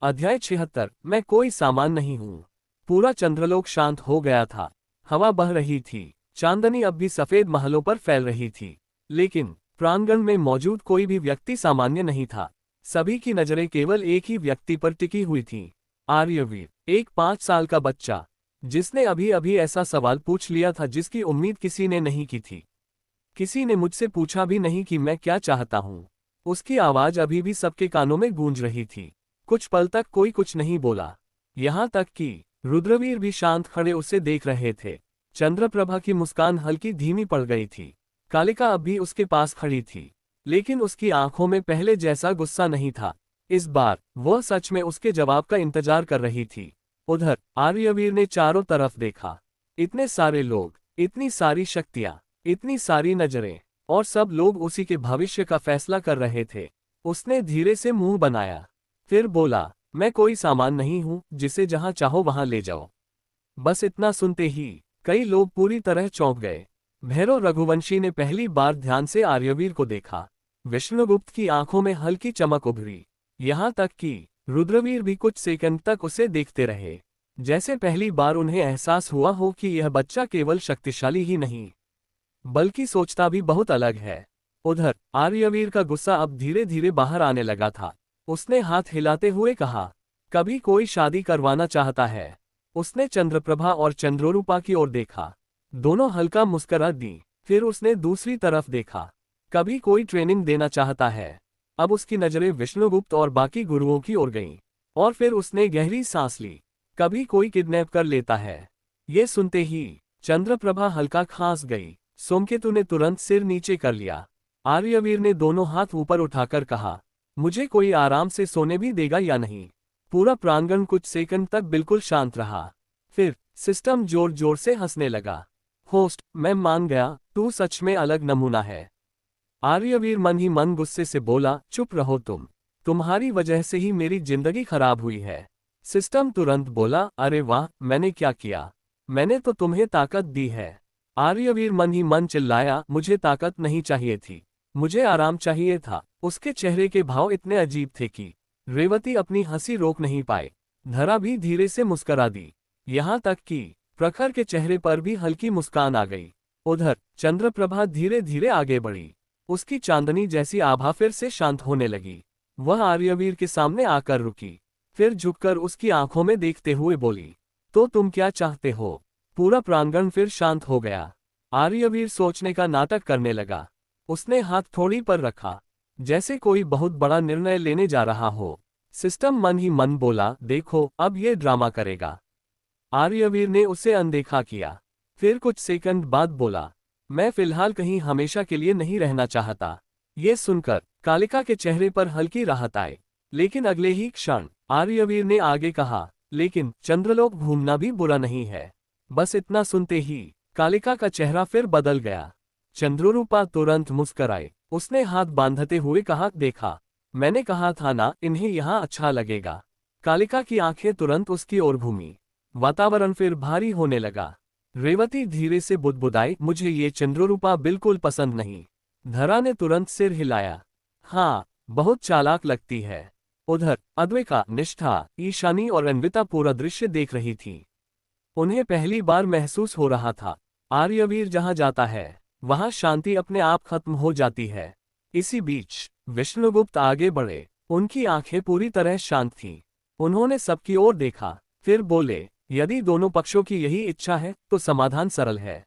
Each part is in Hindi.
अध्याय 76। मैं कोई सामान नहीं हूँ। पूरा चंद्रलोक शांत हो गया था। हवा बह रही थी। चांदनी अब भी सफेद महलों पर फैल रही थी। लेकिन प्रांगण में मौजूद कोई भी व्यक्ति सामान्य नहीं था। सभी की नजरें केवल एक ही व्यक्ति पर टिकी हुई थीं। आर्यवीर, एक 5 साल का बच्चा, जिसने अभी अभी ऐसा सवाल पूछ लिया था जिसकी उम्मीद किसी ने नहीं की थी। किसी ने मुझसे पूछा भी नहीं कि मैं क्या चाहता हूँ। उसकी आवाज अभी भी सबके कानों में गूंज रही थी। कुछ पल तक कोई कुछ नहीं बोला। यहाँ तक कि रुद्रवीर भी शांत खड़े उसे देख रहे थे। चंद्रप्रभा की मुस्कान हल्की धीमी पड़ गई थी। कालिका अब भी उसके पास खड़ी थी, लेकिन उसकी आंखों में पहले जैसा गुस्सा नहीं था। इस बार वह सच में उसके जवाब का इंतजार कर रही थी। उधर आर्यवीर ने चारों तरफ देखा। इतने सारे लोग, इतनी सारी शक्तियां, इतनी सारी नजरें, और सब लोग उसी के भविष्य का फैसला कर रहे थे। उसने धीरे से मुंह बनाया, फिर बोला, मैं कोई सामान नहीं हूं जिसे जहां चाहो वहां ले जाओ। बस इतना सुनते ही कई लोग पूरी तरह चौंक गए। भैरव रघुवंशी ने पहली बार ध्यान से आर्यवीर को देखा। विष्णुगुप्त की आंखों में हल्की चमक उभरी। यहां तक कि रुद्रवीर भी कुछ सेकंड तक उसे देखते रहे, जैसे पहली बार उन्हें एहसास हुआ हो कि यह बच्चा केवल शक्तिशाली ही नहीं, बल्कि सोचता भी बहुत अलग है। उधर आर्यवीर का गुस्सा अब धीरे धीरे बाहर आने लगा था। उसने हाथ हिलाते हुए कहा, कभी कोई शादी करवाना चाहता है? उसने चंद्रप्रभा और चंद्रोरूपा की ओर देखा। दोनों हल्का मुस्कुरा दी। फिर उसने दूसरी तरफ देखा। कभी कोई ट्रेनिंग देना चाहता है? अब उसकी नजरें विष्णुगुप्त और बाकी गुरुओं की ओर गईं। और फिर उसने गहरी सांस ली। कभी कोई किडनैप कर लेता है? ये सुनते ही चंद्रप्रभा हल्का खांस गई। सोमकेतु ने तुरंत सिर नीचे कर लिया। आर्यवीर ने दोनों हाथ ऊपर उठाकर कहा, मुझे कोई आराम से सोने भी देगा या नहीं? पूरा प्रांगण कुछ सेकंड तक बिल्कुल शांत रहा। फिर सिस्टम जोर जोर से हंसने लगा। होस्ट, मैं मान गया, तू सच में अलग नमूना है। आर्यवीर मन ही मन गुस्से से बोला, चुप रहो तुम्हारी वजह से ही मेरी जिंदगी खराब हुई है। सिस्टम तुरंत बोला, अरे वाह, मैंने क्या किया? मैंने तो तुम्हें ताकत दी है। आर्यवीर मन ही मन चिल्लाया, मुझे ताकत नहीं चाहिए थी, मुझे आराम चाहिए था। उसके चेहरे के भाव इतने अजीब थे कि रेवती अपनी हंसी रोक नहीं पाए। धरा भी धीरे से मुस्करा दी। यहाँ तक कि प्रखर के चेहरे पर भी हल्की मुस्कान आ गई। उधर चंद्रप्रभा धीरे धीरे आगे बढ़ी। उसकी चांदनी जैसी आभा फिर से शांत होने लगी। वह आर्यवीर के सामने आकर रुकी, फिर झुककर उसकी आंखों में देखते हुए बोली, तो तुम क्या चाहते हो? पूरा प्रांगण फिर शांत हो गया। आर्यवीर सोचने का नाटक करने लगा। उसने हाथ थोड़ी पर रखा, जैसे कोई बहुत बड़ा निर्णय लेने जा रहा हो। सिस्टम मन ही मन बोला, देखो, अब ये ड्रामा करेगा। आर्यवीर ने उसे अनदेखा किया। फिर कुछ सेकंड बाद बोला, मैं फिलहाल कहीं हमेशा के लिए नहीं रहना चाहता। ये सुनकर कालिका के चेहरे पर हल्की राहत आई। लेकिन अगले ही क्षण आर्यवीर ने आगे कहा, लेकिन चंद्रलोक घूमना भी बुरा नहीं है। बस इतना सुनते ही कालिका का चेहरा फिर बदल गया। चंद्ररूपा तुरंत मुस्कुराई। उसने हाथ बांधते हुए कहा, देखा, मैंने कहा था ना, इन्हें यहाँ अच्छा लगेगा। कालिका की आंखें तुरंत उसकी ओर घूमी। वातावरण फिर भारी होने लगा। रेवती धीरे से बुदबुदाई, मुझे ये चंद्ररूपा बिल्कुल पसंद नहीं। धरा ने तुरंत सिर हिलाया, हाँ, बहुत चालाक लगती है। उधर अद्वैका, निष्ठा, ईशानी और अन्विता पूरा दृश्य देख रही थी। उन्हें पहली बार महसूस हो रहा था, आर्यवीर जहां जाता है वहां शांति अपने आप खत्म हो जाती है। इसी बीच विष्णुगुप्त आगे बढ़े। उनकी आंखें पूरी तरह शांत थीं। उन्होंने सबकी ओर देखा, फिर बोले, यदि दोनों पक्षों की यही इच्छा है तो समाधान सरल है।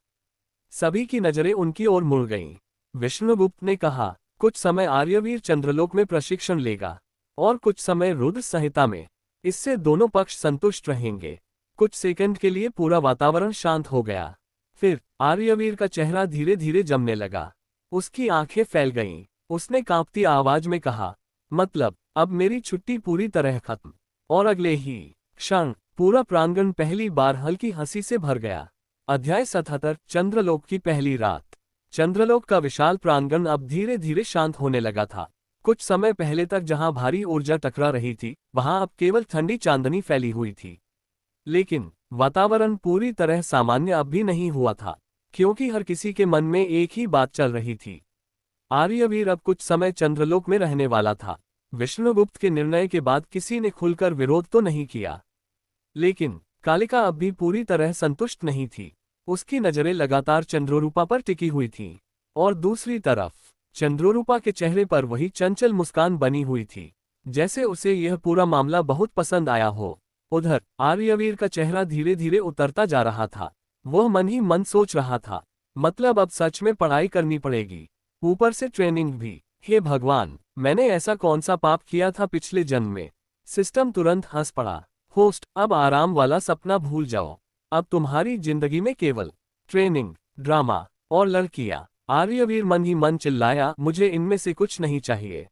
सभी की नजरें उनकी ओर मुड़ गईं। विष्णुगुप्त ने कहा, कुछ समय आर्यवीर चंद्रलोक में प्रशिक्षण लेगा और कुछ समय रुद्र संहिता में। इससे दोनों पक्ष संतुष्ट रहेंगे। कुछ सेकंड के लिए पूरा वातावरण शांत हो गया। फिर आर्यवीर का चेहरा धीरे धीरे जमने लगा। उसकी आंखें फैल गईं। उसने कांपती आवाज में कहा, मतलब अब मेरी छुट्टी पूरी तरह खत्म। और अगले ही क्षण पूरा प्रांगण पहली बार हल्की हंसी से भर गया। अध्याय 77। चंद्रलोक की पहली रात। चंद्रलोक का विशाल प्रांगण अब धीरे धीरे शांत होने लगा था। कुछ समय पहले तक जहां भारी ऊर्जा टकरा रही थी, वहां अब केवल ठंडी चांदनी फैली हुई थी। लेकिन वातावरण पूरी तरह सामान्य अब भी नहीं हुआ था, क्योंकि हर किसी के मन में एक ही बात चल रही थी। आर्यवीर अब कुछ समय चंद्रलोक में रहने वाला था, विष्णुगुप्त के निर्णय के बाद किसी ने खुलकर विरोध तो नहीं किया, लेकिन कालिका अब भी पूरी तरह संतुष्ट नहीं थी। उसकी नजरें लगातार चंद्ररूपा पर टिकी हुई थीं, और दूसरी तरफ चंद्ररूपा के चेहरे पर वही चंचल मुस्कान बनी हुई थी, जैसे उसे यह पूरा मामला बहुत पसंद आया हो। उधर आर्यवीर का चेहरा धीरे धीरे उतरता जा रहा था। वह मन ही मन सोच रहा था, मतलब अब सच में पढ़ाई करनी पड़ेगी, ऊपर से ट्रेनिंग भी। हे भगवान, मैंने ऐसा कौन सा पाप किया था पिछले जन्म में। सिस्टम तुरंत हंस पड़ा। होस्ट, अब आराम वाला सपना भूल जाओ। अब तुम्हारी जिंदगी में केवल ट्रेनिंग, ड्रामा और लड़कियां। आर्यवीर मन ही मन चिल्लाया, मुझे इनमें से कुछ नहीं चाहिए।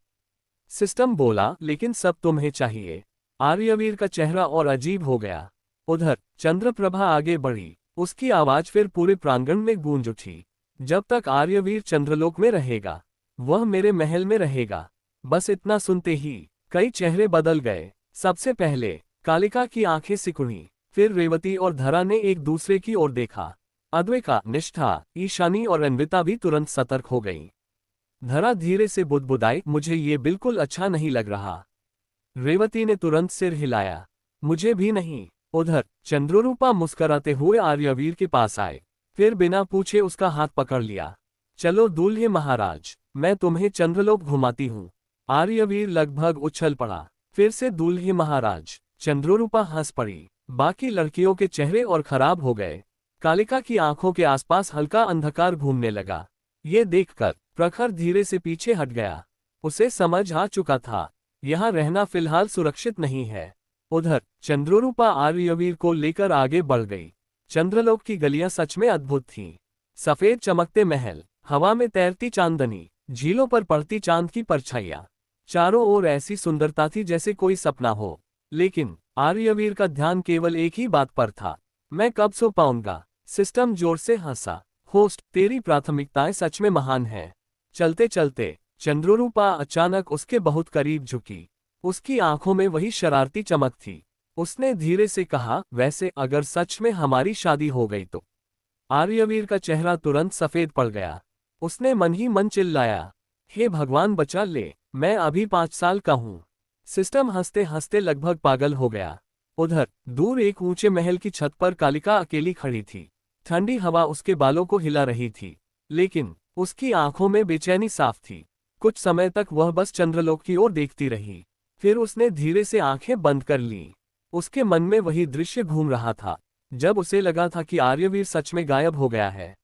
सिस्टम बोला, लेकिन सब तुम्हें चाहिए। आर्यवीर का चेहरा और अजीब हो गया। उधर चंद्रप्रभा आगे बढ़ी। उसकी आवाज फिर पूरे प्रांगण में गूंज उठी। जब तक आर्यवीर चंद्रलोक में रहेगा, वह मेरे महल में रहेगा। बस इतना सुनते ही कई चेहरे बदल गए। सबसे पहले कालिका की आंखें सिकुड़ी, फिर रेवती और धरा ने एक दूसरे की ओर देखा। अद्वैका, निष्ठा, ईशानी और अन्विता भी तुरंत सतर्क हो गईं। धरा धीरे से बुदबुदाई, मुझे ये बिल्कुल अच्छा नहीं लग रहा। रेवती ने तुरंत सिर हिलाया, मुझे भी नहीं। उधर चंद्ररूपा मुस्कुराते हुए आर्यवीर के पास आए, फिर बिना पूछे उसका हाथ पकड़ लिया। चलो दूल्हे महाराज, मैं तुम्हें चंद्रलोक घुमाती हूँ। आर्यवीर लगभग उछल पड़ा। फिर से दूल्हे महाराज। चंद्ररूपा हंस पड़ी। बाकी लड़कियों के चेहरे और खराब हो गए। कालिका की आंखों के आसपास हल्का अंधकार घूमने लगा। ये देखकर प्रखर धीरे से पीछे हट गया। उसे समझ आ चुका था, यहाँ रहना फिलहाल सुरक्षित नहीं है। उधर चंद्ररूपा आर्यवीर को लेकर आगे बढ़ गई। चंद्रलोक की गलियां सच में अद्भुत थीं। सफेद चमकते महल, हवा में तैरती चांदनी, झीलों पर पड़ती चांद की परछाइयां, चारों ओर ऐसी सुंदरता थी जैसे कोई सपना हो। लेकिन आर्यवीर का ध्यान केवल एक ही बात पर था, मैं कब सो पाऊंगा। सिस्टम जोर से हंसा। होस्ट, तेरी प्राथमिकताएं सच में महान हैं। चलते चलते चंद्ररूपा अचानक उसके बहुत करीब झुकी। उसकी आंखों में वही शरारती चमक थी। उसने धीरे से कहा, वैसे अगर सच में हमारी शादी हो गई तो। आर्यवीर का चेहरा तुरंत सफेद पड़ गया। उसने मन ही मन चिल्लाया, हे भगवान बचा ले, मैं अभी 5 साल का हूँ। सिस्टम हंसते हंसते लगभग पागल हो गया। उधर दूर एक ऊंचे महल की छत पर कालिका अकेली खड़ी थी। ठंडी हवा उसके बालों को हिला रही थी, लेकिन उसकी आंखों में बेचैनी साफ थी। कुछ समय तक वह बस चंद्रलोक की ओर देखती रही, फिर उसने धीरे से आंखें बंद कर लीं। उसके मन में वही दृश्य घूम रहा था, जब उसे लगा था कि आर्यवीर सच में गायब हो गया है।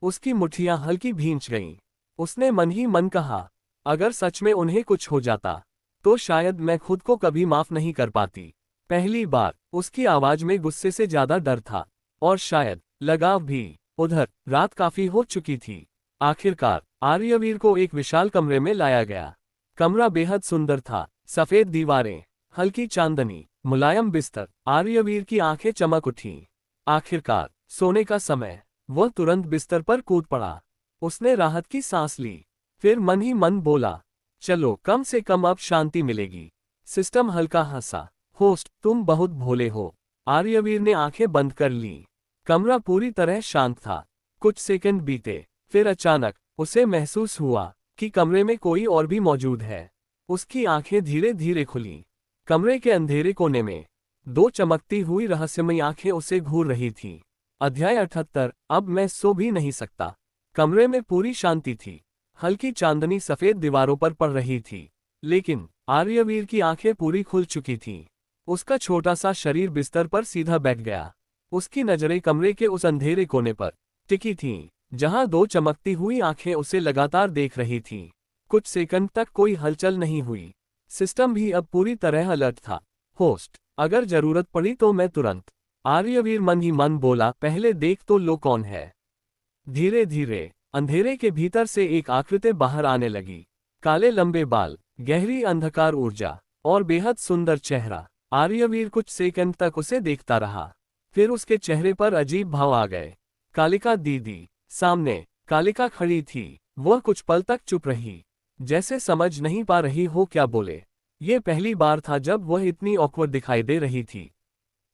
उसकी मुट्ठियां हल्की भींच गईं। उसने मन ही मन कहा, अगर सच में उन्हें कुछ हो जाता, तो शायद मैं खुद को कभी माफ नहीं कर पाती। पहली बार उसकी आवाज में गुस्से से ज्यादा डर था, और शायद लगाव भी। उधर रात काफी हो चुकी थी। आखिरकार आर्यवीर को एक विशाल कमरे में लाया गया। कमरा बेहद सुंदर था। सफेद दीवारें, हल्की चांदनी, मुलायम बिस्तर। आर्यवीर की आंखें चमक उठीं। आखिरकार सोने का समय। वह तुरंत बिस्तर पर कूद पड़ा। उसने राहत की सांस ली, फिर मन ही मन बोला, चलो कम से कम अब शांति मिलेगी। सिस्टम हल्का हंसा, होस्ट तुम बहुत भोले हो। आर्यवीर ने आंखें बंद कर लीं। कमरा पूरी तरह शांत था। कुछ सेकंड बीते, फिर अचानक उसे महसूस हुआ कि कमरे में कोई और भी मौजूद है। उसकी आंखें धीरे धीरे खुलीं। कमरे के अंधेरे कोने में 2 चमकती हुई रहस्यमयी आंखें उसे घूर रही थीं। अध्याय 78। अब मैं सो भी नहीं सकता। कमरे में पूरी शांति थी। हल्की चांदनी सफेद दीवारों पर पड़ रही थी, लेकिन आर्यवीर की आंखें पूरी खुल चुकी थीं। उसका छोटा सा शरीर बिस्तर पर सीधा बैठ गया। उसकी नजरें कमरे के उस अंधेरे कोने पर टिकी थीं, जहां 2 चमकती हुई आंखें उसे लगातार देख रही थीं। कुछ सेकंड तक कोई हलचल नहीं हुई। सिस्टम भी अब पूरी तरह अलर्ट था। होस्ट, अगर जरूरत पड़ी तो मैं तुरंत। आर्यवीर मन ही मन बोला, पहले देख तो लो कौन है। धीरे धीरे अंधेरे के भीतर से एक आकृति बाहर आने लगी। काले लंबे बाल, गहरी अंधकार ऊर्जा और बेहद सुंदर चेहरा। आर्यवीर कुछ सेकंड तक उसे देखता रहा, फिर उसके चेहरे पर अजीब भाव आ गए। कालिका दीदी। सामने कालिका खड़ी थी। वह कुछ पल तक चुप रही, जैसे समझ नहीं पा रही हो क्या बोले। ये पहली बार था जब वह इतनी ऑकवर्ड दिखाई दे रही थी।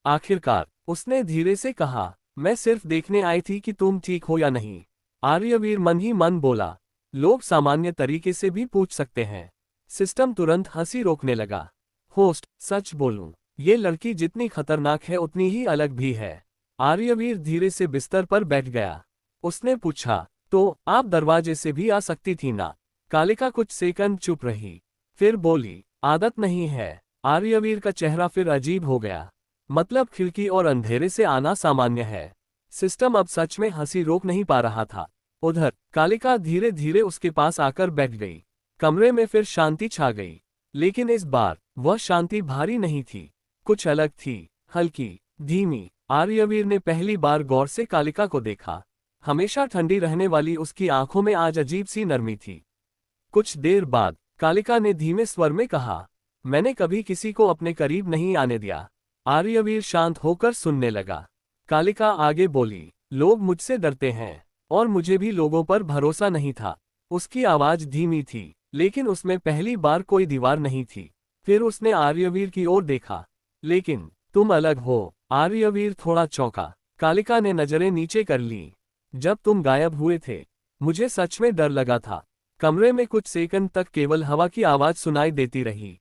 आखिरकार उसने धीरे से कहा, मैं सिर्फ देखने आई थी कि तुम ठीक हो या नहीं। आर्यवीर मन ही मन बोला, लोग सामान्य तरीके से भी पूछ सकते हैं। सिस्टम तुरंत हंसी रोकने लगा। होस्ट, सच बोलूं, ये लड़की जितनी खतरनाक है उतनी ही अलग भी है। आर्यवीर धीरे से बिस्तर पर बैठ गया। उसने पूछा, तो आप दरवाजे से भी आ सकती थी ना? कालिका कुछ सेकंड चुप रही, फिर बोली, आदत नहीं है। आर्यवीर का चेहरा फिर अजीब हो गया। मतलब खिड़की और अंधेरे से आना सामान्य है। सिस्टम अब सच में हंसी रोक नहीं पा रहा था। उधर कालिका धीरे धीरे उसके पास आकर बैठ गई। कमरे में फिर शांति छा गई, लेकिन इस बार वह शांति भारी नहीं थी, कुछ अलग थी, हल्की, धीमी। आर्यवीर ने पहली बार गौर से कालिका को देखा। हमेशा ठंडी रहने वाली उसकी आंखों में आज अजीब सी नरमी थी। कुछ देर बाद कालिका ने धीमे स्वर में कहा, मैंने कभी किसी को अपने करीब नहीं आने दिया। आर्यवीर शांत होकर सुनने लगा। कालिका आगे बोली, लोग मुझसे डरते हैं, और मुझे भी लोगों पर भरोसा नहीं था। उसकी आवाज धीमी थी, लेकिन उसमें पहली बार कोई दीवार नहीं थी। फिर उसने आर्यवीर की ओर देखा। लेकिन तुम अलग हो। आर्यवीर थोड़ा चौंका। कालिका ने नजरें नीचे कर ली। जब तुम गायब हुए थे, मुझे सच में डर लगा था। कमरे में कुछ सेकंड तक केवल हवा की आवाज सुनाई देती रही।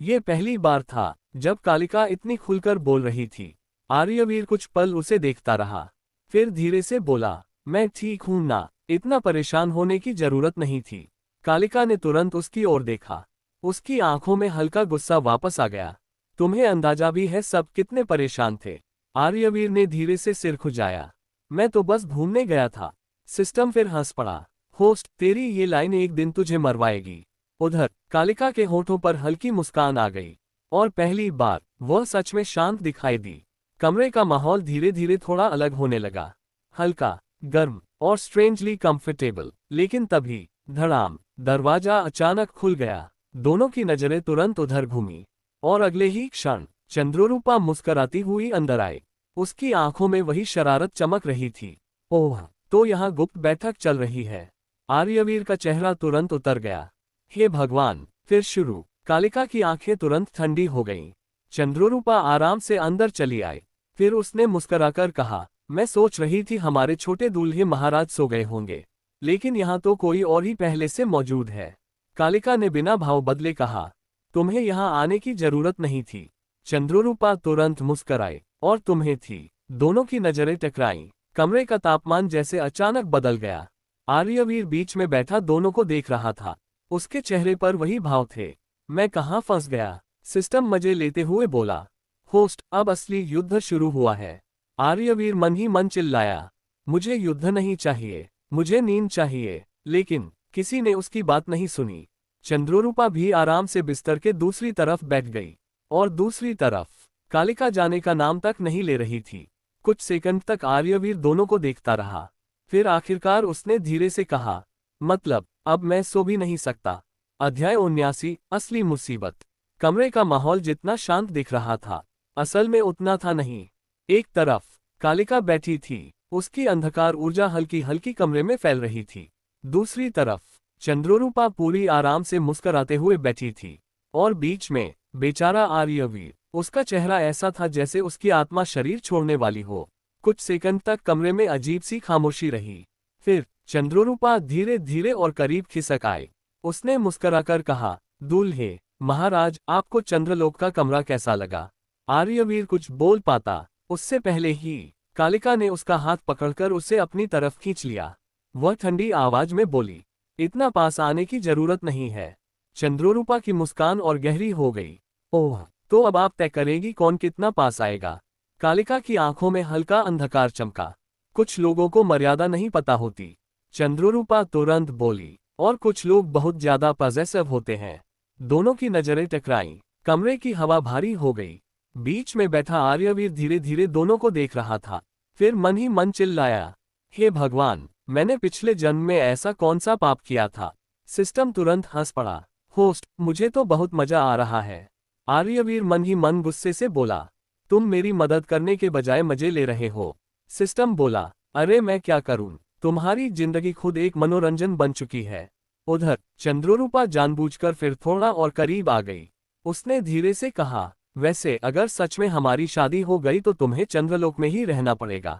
ये पहली बार था जब कालिका इतनी खुलकर बोल रही थी। आर्यवीर कुछ पल उसे देखता रहा, फिर धीरे से बोला, मैं ठीक हूं ना, इतना परेशान होने की जरूरत नहीं थी। कालिका ने तुरंत उसकी ओर देखा। उसकी आंखों में हल्का गुस्सा वापस आ गया। तुम्हें अंदाजा भी है सब कितने परेशान थे? आर्यवीर ने धीरे से सिर खुजाया। मैं तो बस घूमने गया था। सिस्टम फिर हंस पड़ा। होस्ट, तेरी ये लाइन एक दिन तुझे मरवाएगी। उधर कालिका के होठों पर हल्की मुस्कान आ गई, और पहली बार वह सच में शांत दिखाई दी। कमरे का माहौल धीरे धीरे थोड़ा अलग होने लगा, हल्का, गर्म और स्ट्रेंजली कंफर्टेबल। लेकिन तभी धड़ाम, दरवाजा अचानक खुल गया। दोनों की नजरें तुरंत उधर घूमी, और अगले ही क्षण चंद्ररूपा मुस्कराती हुई अंदर आई। उसकी आंखों में वही शरारत चमक रही थी। ओह, तो यहाँ गुप्त बैठक चल रही है। आर्यवीर का चेहरा तुरंत उतर गया। हे भगवान, फिर शुरू। कालिका की आंखें तुरंत ठंडी हो गईं। चंद्ररूपा आराम से अंदर चली आई। फिर उसने मुस्कुराकर कहा, मैं सोच रही थी हमारे छोटे दूल्हे महाराज सो गए होंगे, लेकिन यहाँ तो कोई और ही पहले से मौजूद है। कालिका ने बिना भाव बदले कहा, तुम्हें यहाँ आने की जरूरत नहीं थी। चंद्ररूपा तुरंत मुस्कुराई, और तुम्हें थी। दोनों की नजरें टकराईं। कमरे का तापमान जैसे अचानक बदल गया। आर्यवीर बीच में बैठा दोनों को देख रहा था। उसके चेहरे पर वही भाव थे। मैं कहाँ फंस गया? सिस्टम मजे लेते हुए बोला। होस्ट, अब असली युद्ध शुरू हुआ है। आर्यवीर मन ही मन चिल्लाया, मुझे युद्ध नहीं चाहिए, मुझे नींद चाहिए। लेकिन किसी ने उसकी बात नहीं सुनी। चंद्ररूपा भी आराम से बिस्तर के दूसरी तरफ बैठ गई, और दूसरी तरफ कालिका जाने का नाम तक नहीं ले रही थी। कुछ सेकंड तक आर्यवीर दोनों को देखता रहा। फिर आखिरकार उसने धीरे से कहा, मतलब अब मैं सो भी नहीं सकता। अध्याय 79, असली मुसीबत। कमरे का माहौल जितना शांत दिख रहा था, असल में उतना था नहीं। एक तरफ कालिका बैठी थी, उसकी अंधकार ऊर्जा हल्की हल्की कमरे में फैल रही थी। दूसरी तरफ चंद्ररूपा पूरी आराम से मुस्कुराते हुए बैठी थी, और बीच में बेचारा आर्यवीर। उसका चेहरा ऐसा था जैसे उसकी आत्मा शरीर छोड़ने वाली हो। कुछ सेकंड तक कमरे में अजीब सी खामोशी रही। फिर चंद्ररूपा धीरे धीरे और करीब खिसक आई। उसने मुस्कुराकर कहा, दूल्हे महाराज, आपको चंद्रलोक का कमरा कैसा लगा? आर्यवीर कुछ बोल पाता उससे पहले ही कालिका ने उसका हाथ पकड़कर उसे अपनी तरफ खींच लिया। वह ठंडी आवाज में बोली, इतना पास आने की जरूरत नहीं है। चंद्ररूपा की मुस्कान और गहरी हो गई। ओह, तो अब आप तय करेंगी कौन कितना पास आएगा? कालिका की आंखों में हल्का अंधकार चमका। कुछ लोगों को मर्यादा नहीं पता होती। चंद्ररूपा तुरंत बोली, और कुछ लोग बहुत ज्यादा पॉसेसिव होते हैं। दोनों की नजरें टकराईं। कमरे की हवा भारी हो गई। बीच में बैठा आर्यवीर धीरे धीरे दोनों को देख रहा था। फिर मन ही मन चिल्लाया, हे भगवान, मैंने पिछले जन्म में ऐसा कौन सा पाप किया था? सिस्टम तुरंत हंस पड़ा। होस्ट, मुझे तो बहुत मजा आ रहा है। आर्यवीर मन ही मन गुस्से से बोला, तुम मेरी मदद करने के बजाय मजे ले रहे हो। सिस्टम बोला, अरे मैं क्या करूं, तुम्हारी जिंदगी खुद एक मनोरंजन बन चुकी है। उधर चंद्ररूपा जानबूझकर फिर थोड़ा और करीब आ गई। उसने धीरे से कहा, वैसे अगर सच में हमारी शादी हो गई तो तुम्हें चंद्रलोक में ही रहना पड़ेगा।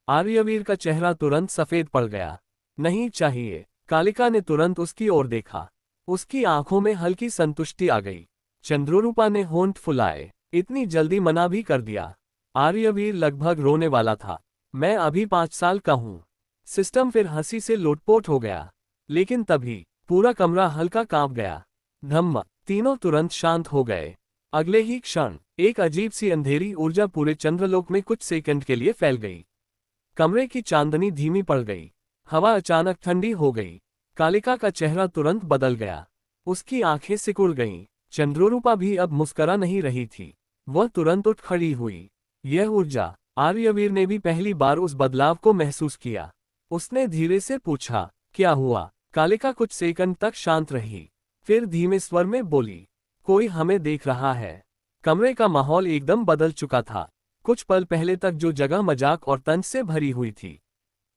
आर्यवीर का चेहरा तुरंत सफेद पड़ गया। नहीं चाहिए। कालिका ने तुरंत उसकी ओर देखा। उसकी आंखों में हल्की संतुष्टि आ गई। चंद्ररूपा ने होंठ फुलाए, इतनी जल्दी मना भी कर दिया। आर्यवीर लगभग रोने वाला था। मैं अभी 5 साल का हूं। सिस्टम फिर हंसी से लोटपोट हो गया। लेकिन तभी पूरा कमरा हल्का कांप गया। धम्म, तीनों तुरंत शांत हो गए। अगले ही क्षण एक अजीब सी अंधेरी ऊर्जा पूरे चंद्रलोक में कुछ सेकंड के लिए फैल गई। कमरे की चांदनी धीमी पड़ गई। हवा अचानक ठंडी हो गई। कालिका का चेहरा तुरंत बदल गया। उसकी आंखें सिकुड़ गईं। चंद्ररूपा भी अब मुस्कुरा नहीं रही थी। वह तुरंत उठ खड़ी हुई। यह ऊर्जा, आर्यवीर ने भी पहली बार उस बदलाव को महसूस किया। उसने धीरे से पूछा, क्या हुआ? कालिका कुछ सेकंड तक शांत रही, फिर धीमे स्वर में बोली, कोई हमें देख रहा है। कमरे का माहौल एकदम बदल चुका था। कुछ पल पहले तक जो जगह मजाक और तंज से भरी हुई थी,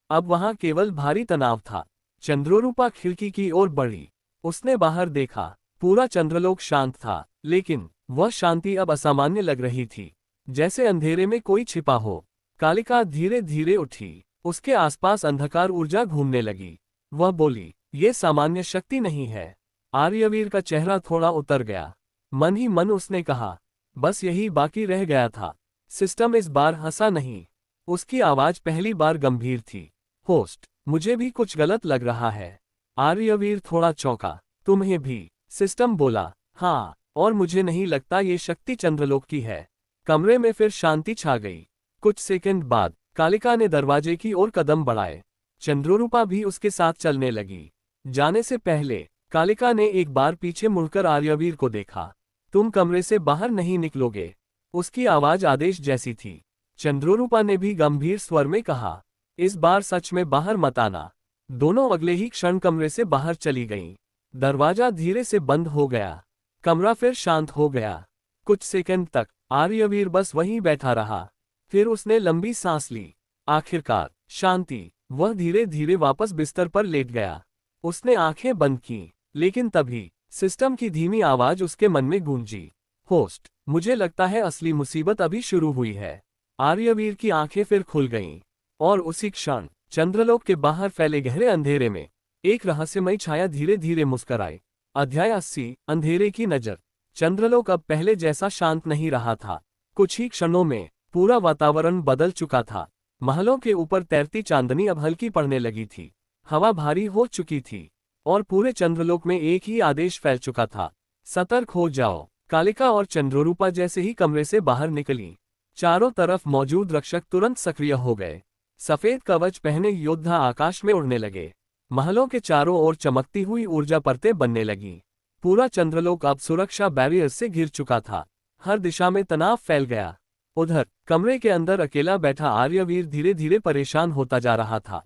अब वहां केवल भारी तनाव था। चंद्ररूपा खिड़की की ओर बढ़ी। उसने बाहर देखा। पूरा चंद्रलोक शांत था, लेकिन वह शांति अब असामान्य लग रही थी, जैसे अंधेरे में कोई छिपा हो। कालिका धीरे धीरे उठी। उसके आसपास अंधकार ऊर्जा घूमने लगी। वह बोली, ये सामान्य शक्ति नहीं है। आर्यवीर का चेहरा थोड़ा उतर गया। मन ही मन उसने कहा, बस यही बाकी रह गया था। सिस्टम इस बार हंसा नहीं। उसकी आवाज पहली बार गंभीर थी। होस्ट, मुझे भी कुछ गलत लग रहा है। आर्यवीर थोड़ा चौंका। तुम्हें भी? सिस्टम बोला, हाँ, और मुझे नहीं लगता ये शक्ति चंद्रलोक की है। कमरे में फिर शांति छा गई। कुछ सेकंड बाद कालिका ने दरवाजे की ओर कदम बढ़ाए। चंद्ररूपा भी उसके साथ चलने लगी। जाने से पहले कालिका ने एक बार पीछे मुड़कर आर्यवीर को देखा। तुम कमरे से बाहर नहीं निकलोगे। उसकी आवाज आदेश जैसी थी। चंद्ररूपा ने भी गंभीर स्वर में कहा, इस बार सच में बाहर मत आना। दोनों अगले ही क्षण कमरे से बाहर चली गईं। दरवाजा धीरे से बंद हो गया। कमरा फिर शांत हो गया। कुछ सेकंड तक आर्यवीर बस वहीं बैठा रहा। फिर उसने लंबी सांस ली। आखिरकार शांति। वह धीरे धीरे वापस बिस्तर पर लेट गया। उसने आंखें बंद की, लेकिन तभी सिस्टम की धीमी आवाज उसके मन में गूंजी, होस्ट, मुझे लगता है असली मुसीबत अभी शुरू हुई है। आर्यवीर की आंखें फिर खुल गईं, और उसी क्षण चंद्रलोक के बाहर फैले गहरे अंधेरे में एक रहस्यमयी छाया धीरे धीरे मुस्कुराई। अध्याय 80, अंधेरे की नजर। चंद्रलोक अब पहले जैसा शांत नहीं रहा था। कुछ ही क्षणों में पूरा वातावरण बदल चुका था। महलों के ऊपर तैरती चांदनी अब हल्की पड़ने लगी थी। हवा भारी हो चुकी थी, और पूरे चंद्रलोक में एक ही आदेश फैल चुका था, सतर्क हो जाओ। कालिका और चंद्ररूपा जैसे ही कमरे से बाहर निकली, चारों तरफ मौजूद रक्षक तुरंत सक्रिय हो गए। सफेद कवच पहने योद्धा आकाश में उड़ने लगे। महलों के चारों ओर चमकती हुई ऊर्जा परतें बनने लगीं। पूरा चंद्रलोक अब सुरक्षा बैरियर से घिर चुका था। हर दिशा में तनाव फैल गया। उधर कमरे के अंदर अकेला बैठा आर्यवीर धीरे धीरे परेशान होता जा रहा था।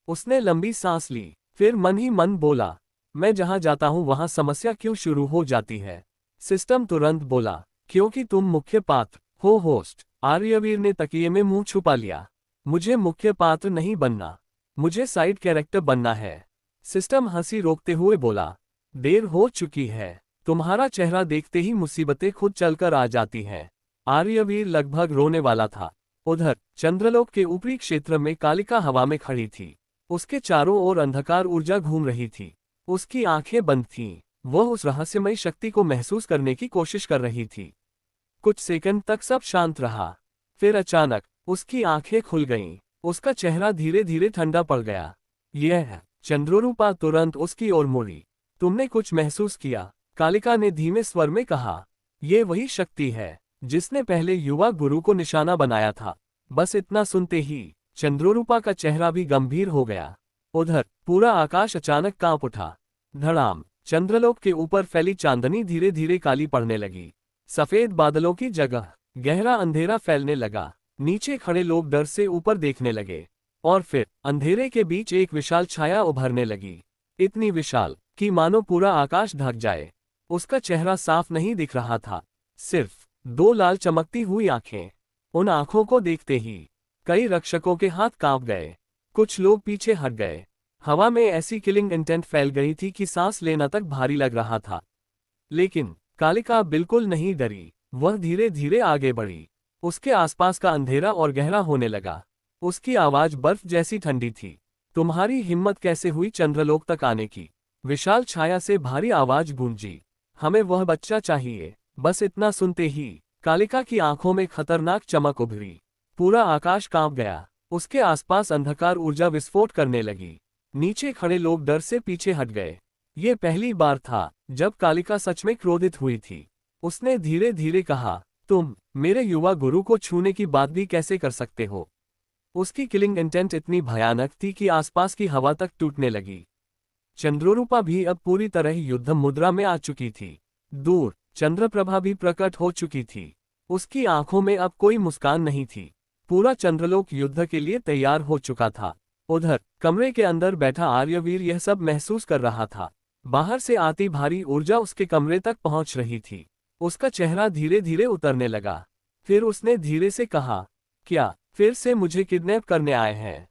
उसने लंबी सांस ली, फिर मन ही मन बोला, मैं जहां जाता हूं वहां समस्या क्यों शुरू हो जाती है। सिस्टम तुरंत बोला, क्योंकि तुम मुख्य पात्र हो होस्ट। आर्यवीर ने तकिए में मुंह छुपा लिया। मुझे मुख्य पात्र नहीं बनना, मुझे साइड कैरेक्टर बनना है। सिस्टम हंसी रोकते हुए बोला, देर हो चुकी है। तुम्हारा चेहरा देखते ही मुसीबतें खुद चलकर आ जाती हैं। आर्यवीर लगभग रोने वाला था। उधर चंद्रलोक के ऊपरी क्षेत्र में कालिका हवा में खड़ी थी। उसके चारों ओर अंधकार ऊर्जा घूम रही थी। उसकी आंखें बंद थीं। वह उस रहस्यमयी शक्ति को महसूस करने की कोशिश कर रही थी। कुछ सेकंड तक सब शांत रहा। फिर अचानक उसकी आंखें खुल गईं। उसका चेहरा धीरे धीरे ठंडा पड़ गया। यह चंद्ररूपा तुरंत उसकी ओर मुड़ी। तुमने कुछ महसूस किया? कालिका ने धीमे स्वर में कहा। ये वही शक्ति है जिसने पहले युवा गुरु को निशाना बनाया था। बस इतना सुनते ही चंद्ररूपा का चेहरा भी गंभीर हो गया। उधर पूरा आकाश अचानक कांप उठा। धड़ाम, चंद्रलोक के ऊपर फैली चांदनी धीरे धीरे काली पड़ने लगी। सफेद बादलों की जगह गहरा अंधेरा फैलने लगा। नीचे खड़े लोग डर से ऊपर देखने लगे, और फिर अंधेरे के बीच एक विशाल छाया उभरने लगी। इतनी विशाल कि मानो पूरा आकाश ढक जाए। उसका चेहरा साफ नहीं दिख रहा था, सिर्फ 2 लाल चमकती हुई आंखें। उन आंखों को देखते ही कई रक्षकों के हाथ कांप गए। कुछ लोग पीछे हट गए। हवा में ऐसी किलिंग इंटेंट फैल गई थी कि सांस लेना तक भारी लग रहा था। लेकिन कालिका बिल्कुल नहीं डरी। वह धीरे धीरे आगे बढ़ी। उसके आसपास का अंधेरा और गहरा होने लगा। उसकी आवाज बर्फ जैसी ठंडी थी। तुम्हारी हिम्मत कैसे हुई चंद्रलोक तक आने की? विशाल छाया से भारी आवाज गूंजी। हमें वह बच्चा चाहिए। बस इतना सुनते ही कालिका की आंखों में खतरनाक चमक उभरी। पूरा आकाश कांप गया। उसके आसपास अंधकार ऊर्जा विस्फोट करने लगी। नीचे खड़े लोग डर से पीछे हट गए। ये पहली बार था जब कालिका सच में क्रोधित हुई थी। उसने धीरे धीरे कहा, तुम मेरे युवा गुरु को छूने की बात भी कैसे कर सकते हो? उसकी किलिंग इंटेंट इतनी भयानक थी कि आसपास की हवा तक टूटने लगी। चंद्ररूपा भी अब पूरी तरह युद्ध मुद्रा में आ चुकी थी। दूर चंद्रप्रभा भी प्रकट हो चुकी थी। उसकी आंखों में अब कोई मुस्कान नहीं थी। पूरा चंद्रलोक युद्ध के लिए तैयार हो चुका था। उधर कमरे के अंदर बैठा आर्यवीर यह सब महसूस कर रहा था। बाहर से आती भारी ऊर्जा उसके कमरे तक पहुंच रही थी। उसका चेहरा धीरे धीरे उतरने लगा। फिर उसने धीरे से कहा, क्या फिर से मुझे किडनैप करने आए हैं?